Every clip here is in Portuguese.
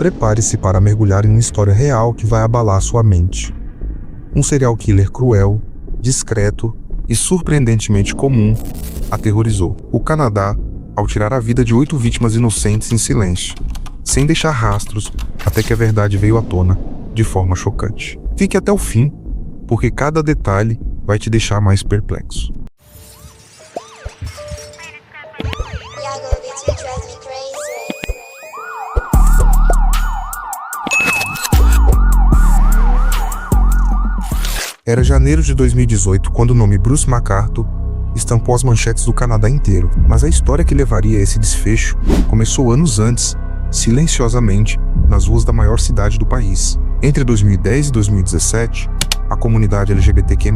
Prepare-se para mergulhar em uma história real que vai abalar sua mente. Um serial killer cruel, discreto e surpreendentemente comum aterrorizou o Canadá ao tirar a vida de 8 vítimas inocentes em silêncio, sem deixar rastros, até que a verdade veio à tona de forma chocante. Fique até o fim, porque cada detalhe vai te deixar mais perplexo. Era janeiro de 2018 quando o nome Bruce McArthur estampou as manchetes do Canadá inteiro, mas a história que levaria a esse desfecho começou anos antes, silenciosamente, nas ruas da maior cidade do país. Entre 2010 e 2017, a comunidade LGBTQ+,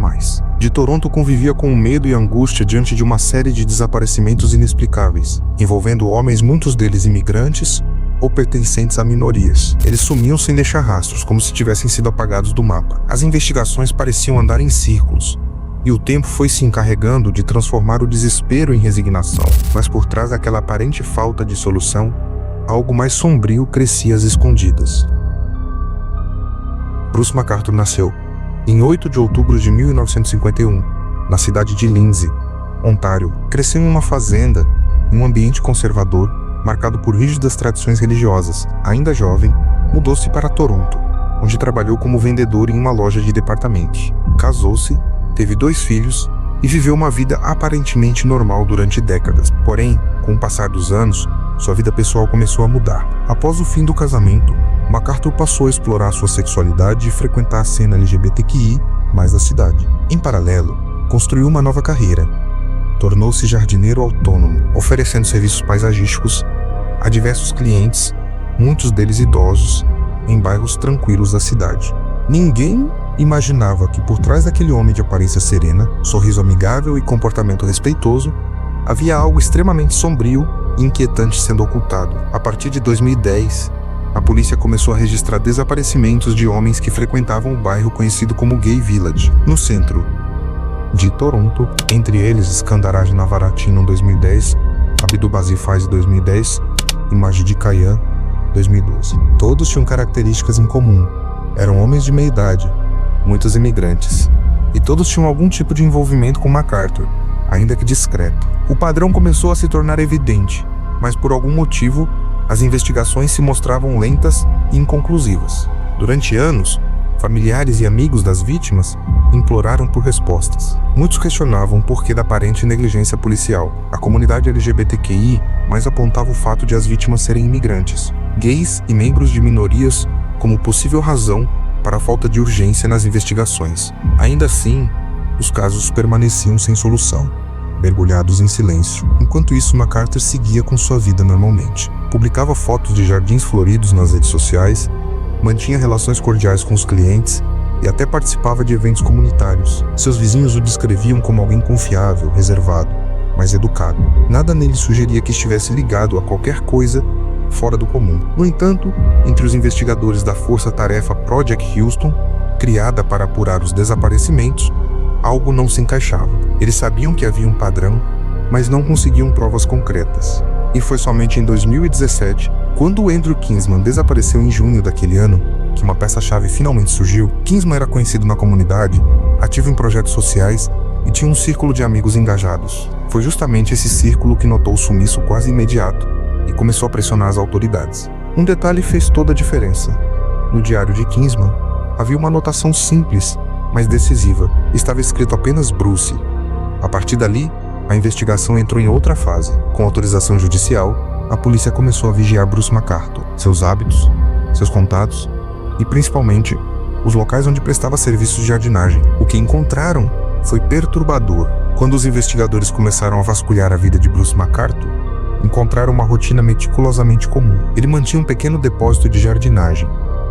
de Toronto convivia com o medo e angústia diante de uma série de desaparecimentos inexplicáveis, envolvendo homens, muitos deles imigrantes ou pertencentes a minorias. Eles sumiam sem deixar rastros, como se tivessem sido apagados do mapa. As investigações pareciam andar em círculos, e o tempo foi se encarregando de transformar o desespero em resignação. Mas por trás daquela aparente falta de solução, algo mais sombrio crescia às escondidas. Bruce McArthur nasceu em 8 de outubro de 1951, na cidade de Lindsay, Ontário. Cresceu em uma fazenda, em um ambiente conservador, marcado por rígidas tradições religiosas. Ainda jovem, mudou-se para Toronto, onde trabalhou como vendedor em uma loja de departamentos. Casou-se, teve 2 filhos e viveu uma vida aparentemente normal durante décadas. Porém, com o passar dos anos, sua vida pessoal começou a mudar. Após o fim do casamento, McArthur passou a explorar sua sexualidade e frequentar a cena LGBTQI+ da cidade. Em paralelo, construiu uma nova carreira. Tornou-se jardineiro autônomo, oferecendo serviços paisagísticos a diversos clientes, muitos deles idosos, em bairros tranquilos da cidade. Ninguém imaginava que por trás daquele homem de aparência serena, sorriso amigável e comportamento respeitoso, havia algo extremamente sombrio e inquietante sendo ocultado. A partir de 2010, a polícia começou a registrar desaparecimentos de homens que frequentavam o bairro conhecido como Gay Village, no centro de Toronto, entre eles Skandaraj Navaratnam 2010, Abdul Basit Faiz 2010 e Majid Kayan 2012. Todos tinham características em comum. Eram homens de meia idade, muitos imigrantes, e todos tinham algum tipo de envolvimento com McArthur, ainda que discreto. O padrão começou a se tornar evidente, mas por algum motivo, as investigações se mostravam lentas e inconclusivas. Durante anos, familiares e amigos das vítimas imploraram por respostas. Muitos questionavam o porquê da aparente negligência policial. A comunidade LGBTQI+ apontava o fato de as vítimas serem imigrantes, gays e membros de minorias como possível razão para a falta de urgência nas investigações. Ainda assim, os casos permaneciam sem solução, mergulhados em silêncio. Enquanto isso, McArthur seguia com sua vida normalmente. Publicava fotos de jardins floridos nas redes sociais, mantinha relações cordiais com os clientes e até participava de eventos comunitários. Seus vizinhos o descreviam como alguém confiável, reservado, mas educado. Nada nele sugeria que estivesse ligado a qualquer coisa fora do comum. No entanto, entre os investigadores da força-tarefa Project Houston, criada para apurar os desaparecimentos, algo não se encaixava. Eles sabiam que havia um padrão, mas não conseguiam provas concretas. E foi somente em 2017, quando Andrew Kinsman desapareceu em junho daquele ano, que uma peça-chave finalmente surgiu. Kinsman era conhecido na comunidade, ativo em projetos sociais e tinha um círculo de amigos engajados. Foi justamente esse círculo que notou o sumiço quase imediato e começou a pressionar as autoridades. Um detalhe fez toda a diferença. No diário de Kinsman, havia uma anotação simples, mas decisiva. Estava escrito apenas Bruce. A partir dali, a investigação entrou em outra fase. Com autorização judicial, a polícia começou a vigiar Bruce McArthur, seus hábitos, seus contatos e, principalmente, os locais onde prestava serviços de jardinagem. O que encontraram foi perturbador. Quando os investigadores começaram a vasculhar a vida de Bruce McArthur, encontraram uma rotina meticulosamente comum. Ele mantinha um pequeno depósito de jardinagem,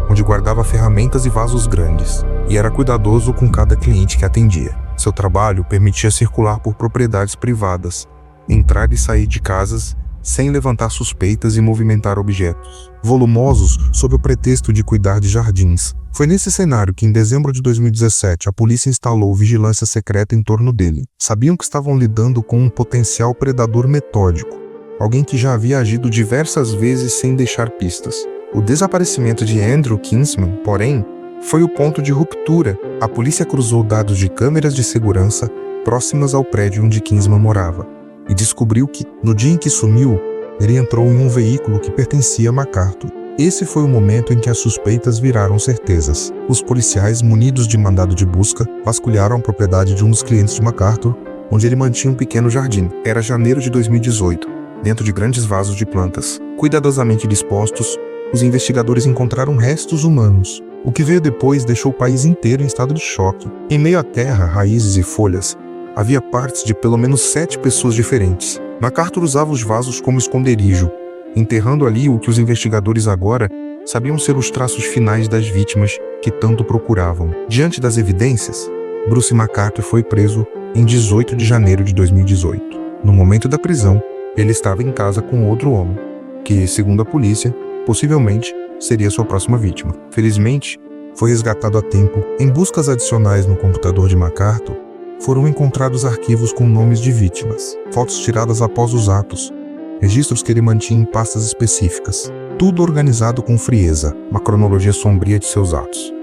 onde guardava ferramentas e vasos grandes, e era cuidadoso com cada cliente que atendia. Seu trabalho permitia circular por propriedades privadas, entrar e sair de casas sem levantar suspeitas e movimentar objetos volumosos sob o pretexto de cuidar de jardins. Foi nesse cenário que, em dezembro de 2017, a polícia instalou vigilância secreta em torno dele. Sabiam que estavam lidando com um potencial predador metódico, alguém que já havia agido diversas vezes sem deixar pistas. O desaparecimento de Andrew Kinsman, porém, foi o ponto de ruptura. A polícia cruzou dados de câmeras de segurança próximas ao prédio onde Kinsman morava e descobriu que, no dia em que sumiu, ele entrou em um veículo que pertencia a MacArthur. Esse foi o momento em que as suspeitas viraram certezas. Os policiais, munidos de mandado de busca, vasculharam a propriedade de um dos clientes de MacArthur, onde ele mantinha um pequeno jardim. Era janeiro de 2018. Dentro de grandes vasos de plantas, cuidadosamente dispostos, os investigadores encontraram restos humanos. O que veio depois deixou o país inteiro em estado de choque. Em meio à terra, raízes e folhas, havia partes de pelo menos 7 pessoas diferentes. MacArthur usava os vasos como esconderijo, enterrando ali o que os investigadores agora sabiam ser os traços finais das vítimas que tanto procuravam. Diante das evidências, Bruce MacArthur foi preso em 18 de janeiro de 2018. No momento da prisão, ele estava em casa com outro homem, que, segundo a polícia, possivelmente seria sua próxima vítima. Felizmente, foi resgatado a tempo. Em buscas adicionais no computador de MacArthur, foram encontrados arquivos com nomes de vítimas, fotos tiradas após os atos, registros que ele mantinha em pastas específicas, tudo organizado com frieza, uma cronologia sombria de seus atos.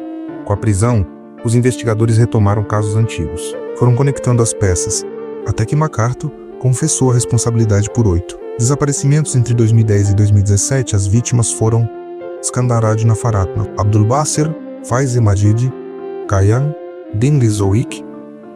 Com a prisão, os investigadores retomaram casos antigos, foram conectando as peças, até que MacArthur confessou a responsabilidade por 8 desaparecimentos entre 2010 e 2017. As vítimas foram Skandaraj Nafaratna, Abdul Basir, Faize Majid, Kayan, Dinli Zoik,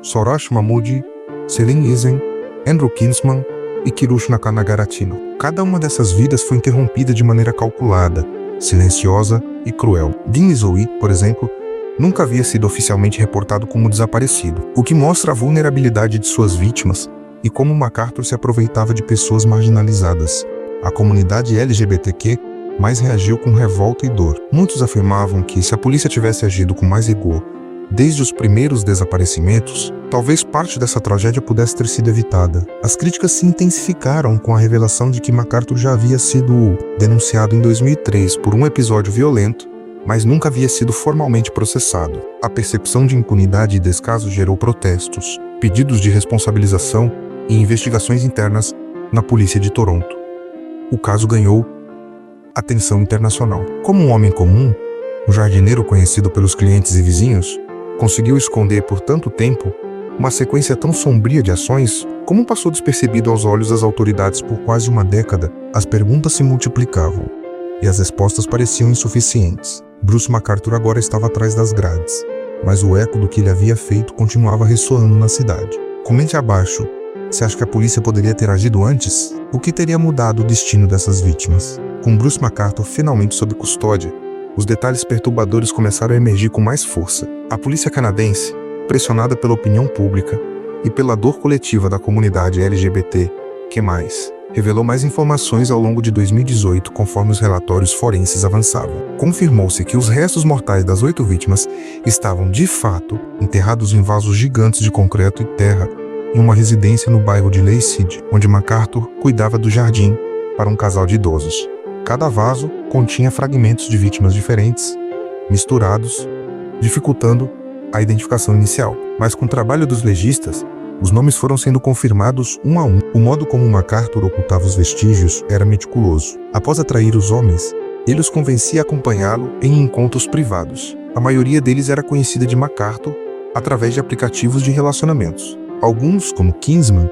Sorash Mahmoudi, Selim Izen, Andrew Kinsman e Kirush Nakanagaratino. Cada uma dessas vidas foi interrompida de maneira calculada, silenciosa e cruel. Dinli Zoik, por exemplo, nunca havia sido oficialmente reportado como desaparecido, o que mostra a vulnerabilidade de suas vítimas e como MacArthur se aproveitava de pessoas marginalizadas. A comunidade LGBTQ mais reagiu com revolta e dor. Muitos afirmavam que, se a polícia tivesse agido com mais rigor desde os primeiros desaparecimentos, talvez parte dessa tragédia pudesse ter sido evitada. As críticas se intensificaram com a revelação de que MacArthur já havia sido denunciado em 2003 por um episódio violento, mas nunca havia sido formalmente processado. A percepção de impunidade e descaso gerou protestos, pedidos de responsabilização e investigações internas na polícia de Toronto. O caso ganhou atenção internacional. Como um homem comum, um jardineiro conhecido pelos clientes e vizinhos, conseguiu esconder por tanto tempo uma sequência tão sombria de ações, como passou despercebido aos olhos das autoridades por quase uma década. As perguntas se multiplicavam e as respostas pareciam insuficientes. Bruce MacArthur agora estava atrás das grades, mas o eco do que ele havia feito continuava ressoando na cidade. Comente abaixo. Você acha que a polícia poderia ter agido antes? O que teria mudado o destino dessas vítimas? Com Bruce MacArthur finalmente sob custódia, os detalhes perturbadores começaram a emergir com mais força. A polícia canadense, pressionada pela opinião pública e pela dor coletiva da comunidade LGBT, revelou mais informações ao longo de 2018 conforme os relatórios forenses avançavam. Confirmou-se que os restos mortais das 8 vítimas estavam, de fato, enterrados em vasos gigantes de concreto e terra em uma residência no bairro de Lacey, onde MacArthur cuidava do jardim para um casal de idosos. Cada vaso continha fragmentos de vítimas diferentes, misturados, dificultando a identificação inicial. Mas com o trabalho dos legistas, os nomes foram sendo confirmados um a um. O modo como MacArthur ocultava os vestígios era meticuloso. Após atrair os homens, ele os convencia a acompanhá-lo em encontros privados. A maioria deles era conhecida de MacArthur através de aplicativos de relacionamentos. Alguns, como Kinsman,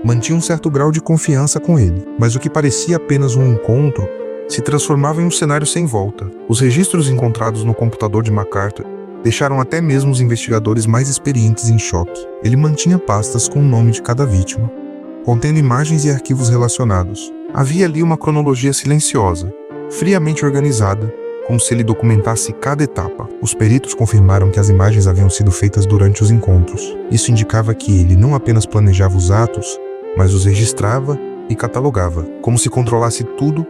mantinham um certo grau de confiança com ele, mas o que parecia apenas um encontro se transformava em um cenário sem volta. Os registros encontrados no computador de MacArthur deixaram até mesmo os investigadores mais experientes em choque. Ele mantinha pastas com o nome de cada vítima, contendo imagens e arquivos relacionados. Havia ali uma cronologia silenciosa, friamente organizada, como se ele documentasse cada etapa. Os peritos confirmaram que as imagens haviam sido feitas durante os encontros. Isso indicava que ele não apenas planejava os atos, mas os registrava e catalogava, como se controlasse tudo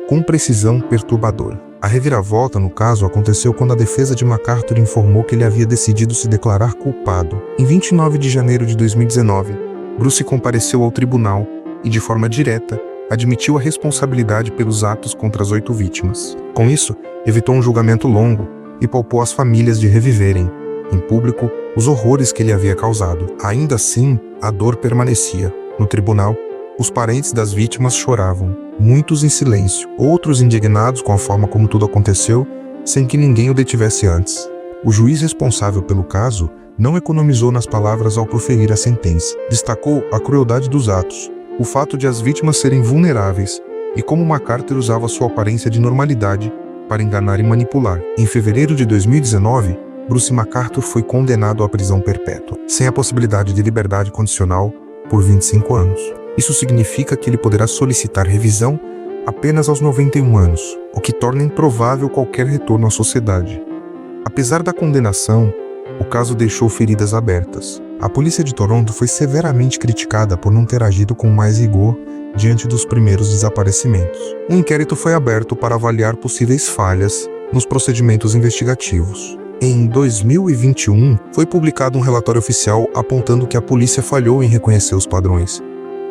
com precisão perturbadora. A reviravolta no caso aconteceu quando a defesa de MacArthur informou que ele havia decidido se declarar culpado. Em 29 de janeiro de 2019, Bruce compareceu ao tribunal e, de forma direta, admitiu a responsabilidade pelos atos contra as 8 vítimas. Com isso, evitou um julgamento longo e poupou as famílias de reviverem, em público, os horrores que ele havia causado. Ainda assim, a dor permanecia. No tribunal, os parentes das vítimas choravam, muitos em silêncio, outros indignados com a forma como tudo aconteceu, sem que ninguém o detivesse antes. O juiz responsável pelo caso não economizou nas palavras ao proferir a sentença. Destacou a crueldade dos atos, o fato de as vítimas serem vulneráveis e como McCarthy usava sua aparência de normalidade para enganar e manipular. Em fevereiro de 2019, Bruce McArthur foi condenado à prisão perpétua, sem a possibilidade de liberdade condicional, por 25 anos. Isso significa que ele poderá solicitar revisão apenas aos 91 anos, o que torna improvável qualquer retorno à sociedade. Apesar da condenação, o caso deixou feridas abertas. A polícia de Toronto foi severamente criticada por não ter agido com mais rigor diante dos primeiros desaparecimentos. Um inquérito foi aberto para avaliar possíveis falhas nos procedimentos investigativos. Em 2021, foi publicado um relatório oficial apontando que a polícia falhou em reconhecer os padrões,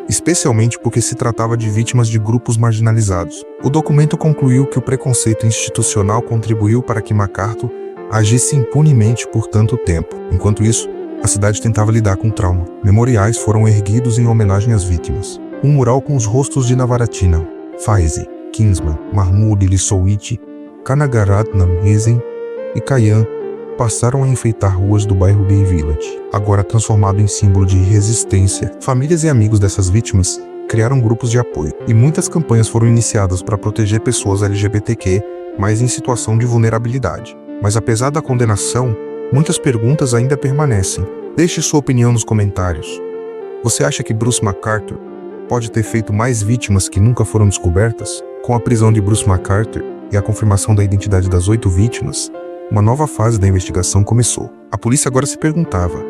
especialmente porque se tratava de vítimas de grupos marginalizados. O documento concluiu que o preconceito institucional contribuiu para que McArthur agisse impunemente por tanto tempo. Enquanto isso, a cidade tentava lidar com o trauma. Memoriais foram erguidos em homenagem às vítimas. Um mural com os rostos de Navarathna, Faizi, Kinsman, Mahmoud Ilisowitch, Kanagaratnam Risen e Kayan passaram a enfeitar ruas do bairro Gay Village. Agora transformado em símbolo de resistência, famílias e amigos dessas vítimas criaram grupos de apoio, e muitas campanhas foram iniciadas para proteger pessoas LGBTQ, mas em situação de vulnerabilidade. Mas apesar da condenação, muitas perguntas ainda permanecem. Deixe sua opinião nos comentários. Você acha que Bruce McArthur pode ter feito mais vítimas que nunca foram descobertas? Com a prisão de Bruce McArthur e a confirmação da identidade das 8 vítimas, uma nova fase da investigação começou. A polícia agora se perguntava: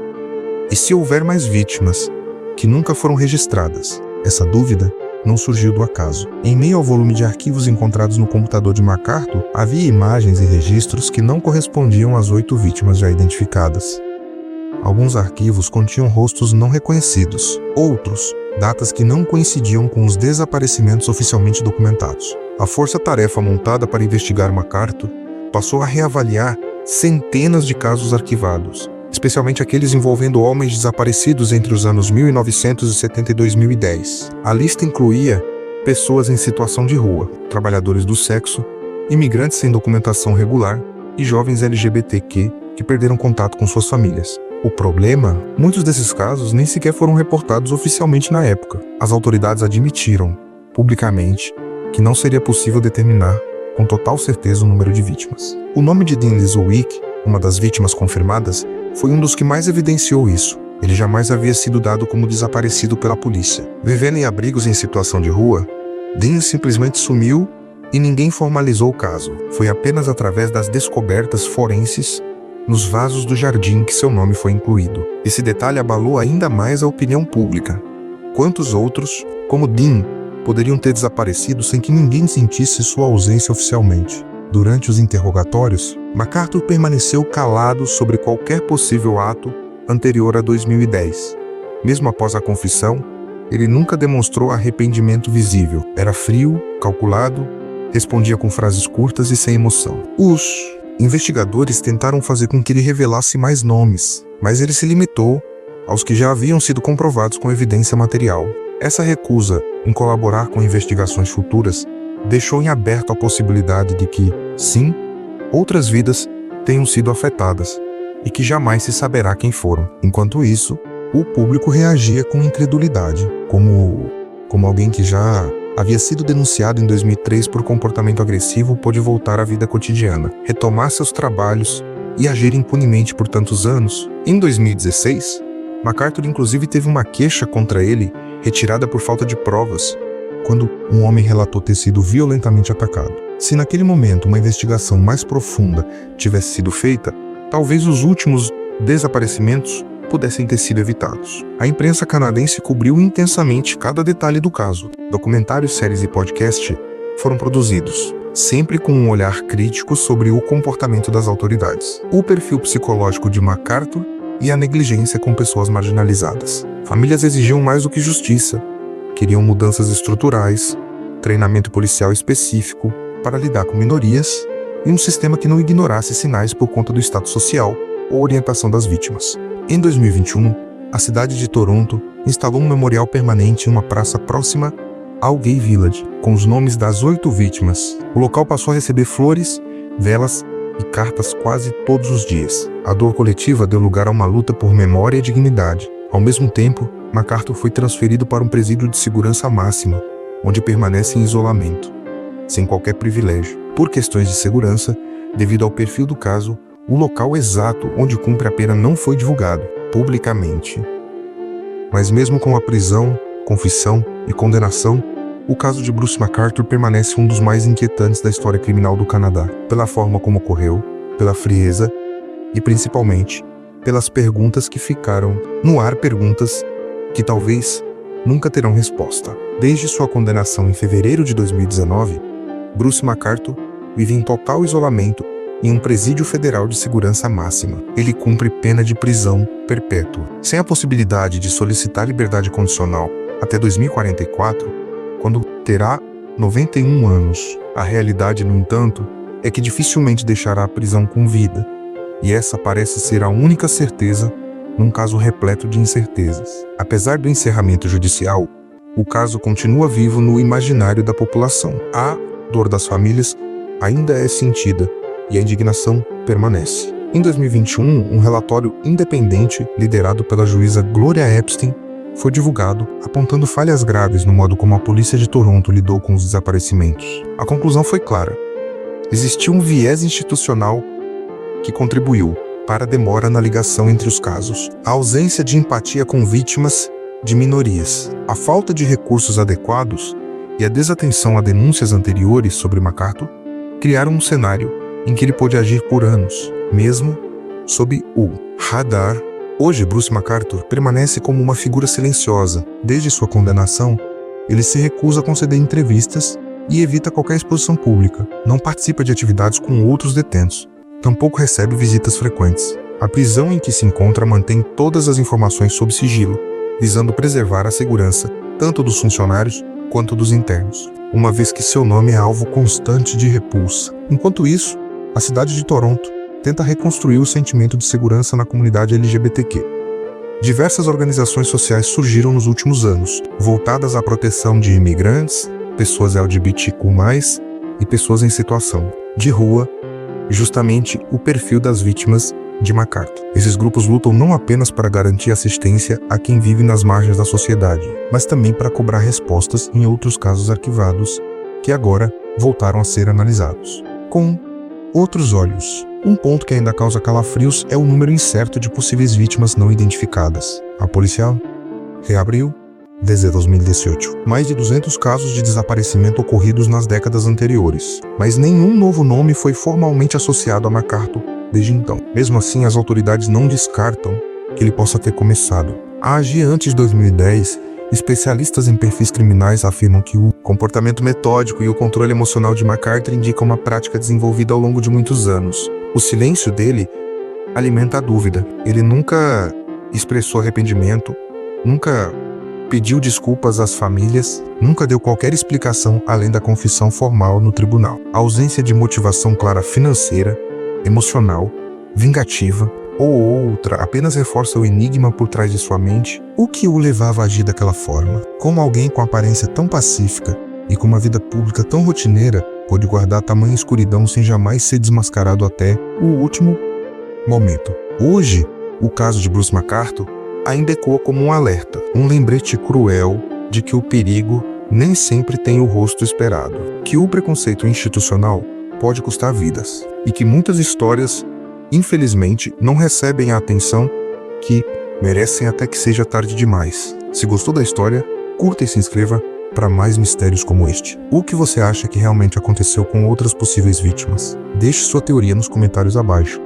e se houver mais vítimas que nunca foram registradas? Essa dúvida não surgiu do acaso. Em meio ao volume de arquivos encontrados no computador de McArthur, havia imagens e registros que não correspondiam às 8 vítimas já identificadas. Alguns arquivos continham rostos não reconhecidos, outros, datas que não coincidiam com os desaparecimentos oficialmente documentados. A força-tarefa montada para investigar McArthur passou a reavaliar centenas de casos arquivados, especialmente aqueles envolvendo homens desaparecidos entre os anos 1970 e 2010. A lista incluía pessoas em situação de rua, trabalhadores do sexo, imigrantes sem documentação regular e jovens LGBTQ que perderam contato com suas famílias. O problema, muitos desses casos nem sequer foram reportados oficialmente na época. As autoridades admitiram, publicamente, que não seria possível determinar com total certeza o número de vítimas. O nome de Dean Ilisowitch, uma das vítimas confirmadas, foi um dos que mais evidenciou isso. Ele jamais havia sido dado como desaparecido pela polícia. Vivendo em abrigos em situação de rua, Dean simplesmente sumiu e ninguém formalizou o caso. Foi apenas através das descobertas forenses nos vasos do jardim que seu nome foi incluído. Esse detalhe abalou ainda mais a opinião pública. Quantos outros, como Dean, poderiam ter desaparecido sem que ninguém sentisse sua ausência oficialmente? Durante os interrogatórios, McArthur permaneceu calado sobre qualquer possível ato anterior a 2010. Mesmo após a confissão, ele nunca demonstrou arrependimento visível. Era frio, calculado, respondia com frases curtas e sem emoção. Os investigadores tentaram fazer com que ele revelasse mais nomes, mas ele se limitou aos que já haviam sido comprovados com evidência material. Essa recusa em colaborar com investigações futuras deixou em aberto a possibilidade de que, sim, outras vidas tenham sido afetadas e que jamais se saberá quem foram. Enquanto isso, o público reagia com incredulidade, como alguém que já havia sido denunciado em 2003 por comportamento agressivo pôde voltar à vida cotidiana, retomar seus trabalhos e agir impunemente por tantos anos. Em 2016, McArthur inclusive teve uma queixa contra ele retirada por falta de provas, quando um homem relatou ter sido violentamente atacado. Se naquele momento uma investigação mais profunda tivesse sido feita, talvez os últimos desaparecimentos pudessem ter sido evitados. A imprensa canadense cobriu intensamente cada detalhe do caso. Documentários, séries e podcasts foram produzidos, sempre com um olhar crítico sobre o comportamento das autoridades, o perfil psicológico de McArthur e a negligência com pessoas marginalizadas. Famílias exigiam mais do que justiça, queriam mudanças estruturais, treinamento policial específico para lidar com minorias e um sistema que não ignorasse sinais por conta do status social ou orientação das vítimas. Em 2021, a cidade de Toronto instalou um memorial permanente em uma praça próxima ao Gay Village, com os nomes das 8 vítimas. O local passou a receber flores, velas e cartas quase todos os dias. A dor coletiva deu lugar a uma luta por memória e dignidade. Ao mesmo tempo, MacArthur foi transferido para um presídio de segurança máxima, onde permanece em isolamento, sem qualquer privilégio. Por questões de segurança, devido ao perfil do caso, o local exato onde cumpre a pena não foi divulgado publicamente. Mas mesmo com a prisão, confissão e condenação, o caso de Bruce MacArthur permanece um dos mais inquietantes da história criminal do Canadá, pela forma como ocorreu, pela frieza e, principalmente, pelas perguntas que ficaram no ar, perguntas que talvez nunca terão resposta. Desde sua condenação em fevereiro de 2019, Bruce MacArthur vive em total isolamento em um presídio federal de segurança máxima. Ele cumpre pena de prisão perpétua, sem a possibilidade de solicitar liberdade condicional até 2044, quando terá 91 anos. A realidade, no entanto, é que dificilmente deixará a prisão com vida, e essa parece ser a única certeza num caso repleto de incertezas. Apesar do encerramento judicial, o caso continua vivo no imaginário da população. A dor das famílias ainda é sentida e a indignação permanece. Em 2021, um relatório independente, liderado pela juíza Gloria Epstein, foi divulgado, apontando falhas graves no modo como a polícia de Toronto lidou com os desaparecimentos. A conclusão foi clara. Existiu um viés institucional que contribuiu para a demora na ligação entre os casos, a ausência de empatia com vítimas de minorias, a falta de recursos adequados e a desatenção a denúncias anteriores sobre MacArthur criaram um cenário em que ele pôde agir por anos, mesmo sob o radar. Hoje, Bruce MacArthur permanece como uma figura silenciosa. Desde sua condenação, ele se recusa a conceder entrevistas e evita qualquer exposição pública. Não participa de atividades com outros detentos. Tampouco recebe visitas frequentes. A prisão em que se encontra mantém todas as informações sob sigilo, visando preservar a segurança tanto dos funcionários quanto dos internos, uma vez que seu nome é alvo constante de repulsa. Enquanto isso, a cidade de Toronto tenta reconstruir o sentimento de segurança na comunidade LGBTQ. Diversas organizações sociais surgiram nos últimos anos, voltadas à proteção de imigrantes, pessoas LGBTQ+, e pessoas em situação de rua, justamente o perfil das vítimas de MacArthur. Esses grupos lutam não apenas para garantir assistência a quem vive nas margens da sociedade, mas também para cobrar respostas em outros casos arquivados, que agora voltaram a ser analisados com outros olhos. Um ponto que ainda causa calafrios é o número incerto de possíveis vítimas não identificadas. A policial reabriu desde 2018 mais de 200 casos de desaparecimento ocorridos nas décadas anteriores, mas nenhum novo nome foi formalmente associado a MacArthur desde então. Mesmo assim, as autoridades não descartam que ele possa ter começado a agir antes de 2010. Especialistas em perfis criminais afirmam que o comportamento metódico e o controle emocional de MacArthur indicam uma prática desenvolvida ao longo de muitos anos. O silêncio dele alimenta a dúvida. Ele nunca expressou arrependimento, nunca pediu desculpas às famílias, nunca deu qualquer explicação além da confissão formal no tribunal. A ausência de motivação clara financeira, emocional, vingativa ou outra apenas reforça o enigma por trás de sua mente. O que o levava a agir daquela forma? Como alguém com aparência tão pacífica e com uma vida pública tão rotineira pôde guardar tamanha escuridão sem jamais ser desmascarado até o último momento? Hoje, o caso de Bruce MacArthur ainda ecoa como um alerta, um lembrete cruel de que o perigo nem sempre tem o rosto esperado, que o preconceito institucional pode custar vidas e que muitas histórias, infelizmente, não recebem a atenção que merecem até que seja tarde demais. Se gostou da história, curta e se inscreva para mais mistérios como este. O que você acha que realmente aconteceu com outras possíveis vítimas? Deixe sua teoria nos comentários abaixo.